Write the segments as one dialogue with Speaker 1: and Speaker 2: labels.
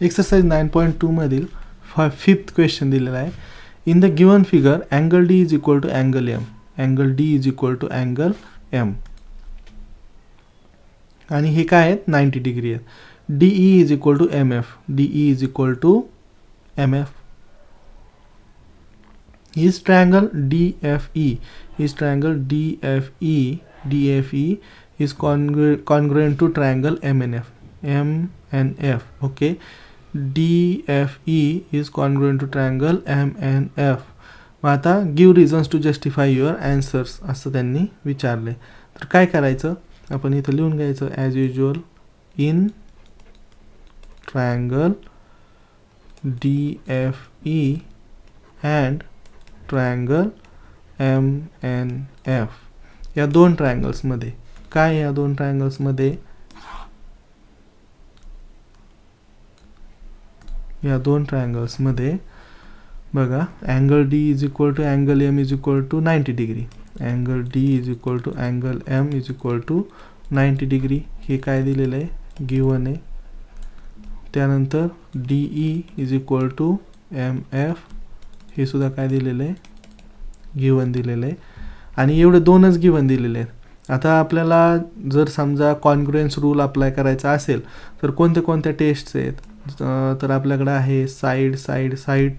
Speaker 1: Exercise 9.2 मधील 5th question दिलेला आहे. In the given figure angle D is equal to angle M. Angle D is equal to angle M आणि हे काय आहेत 90 डिग्री आहेत. DE is equal to M F. DE is equal to M F. His triangle DFE, his triangle DFE is congruent to triangle MNF. MNF, okay. DFE is congruent to triangle MNF. मग आता give reasons to justify your answers असं त्यांनी विचारले. तर काय करायचं आपण इथं लिहून घ्यायचं as usual in triangle DFE and triangle MNF. या दोन ट्रायंगल्समध्ये काय, या दोन ट्रायंगल्समध्ये या दोन ट्रायंगल्समध्ये बघा angle D is equal to angle M is equal to 90 degree. Angle D is equal to angle M is equal to 90 degree. हे काय दिलेलं आहे गिवन आहे. त्यानंतर DE is equal to M F हे सुद्धा काय दिलेलं आहे गिवन दिलेलं आहे. आणि एवढे दोनच गिवन दिलेले आहेत. आता आपल्याला जर समजा कॉन्ग्रुएन्स रूल अप्लाय करायचा असेल तर कोणत्या कोणत्या टेस्ट्स आहेत, तर आपल्याकडे आहे साईड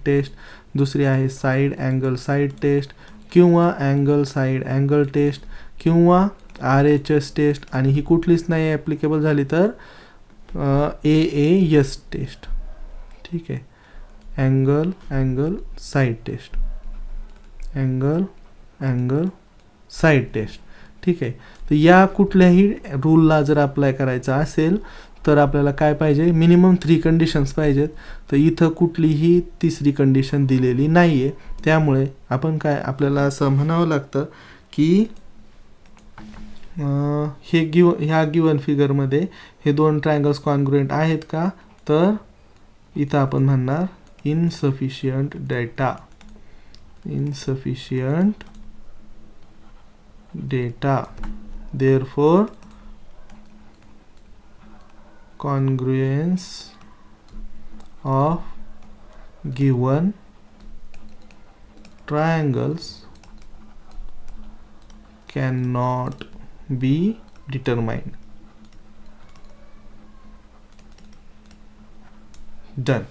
Speaker 1: टेस्ट, दुसरी आहे साईड अँगल साईड टेस्ट किंवा अँगल साईड अँगल टेस्ट किंवा RHS टेस्ट आणि ही कुठलीच नाही ॲप्लिकेबल झाली तर AAS टेस्ट. ठीक आहे. Angle side test, angle side test. ठीक आहे. तर या कुठल्याही रूलला जर अप्लाय करायचा असेल तर आपल्याला काय पाहिजे मिनिमम 3 कंडिशन्स पाहिजेत. तर इथं कुठलीही तिसरी कंडिशन दिलेली नाही आहे. त्यामुळे आपण काय आपल्याला असं म्हणावं लागतं की ह्या गिवन फिगरमध्ये हे दोन ट्रायंगल्स कॉन्ग्रुएंट आहेत का, तर इथं आपण म्हणणार insufficient data therefore congruence of given triangles cannot be determined. Done.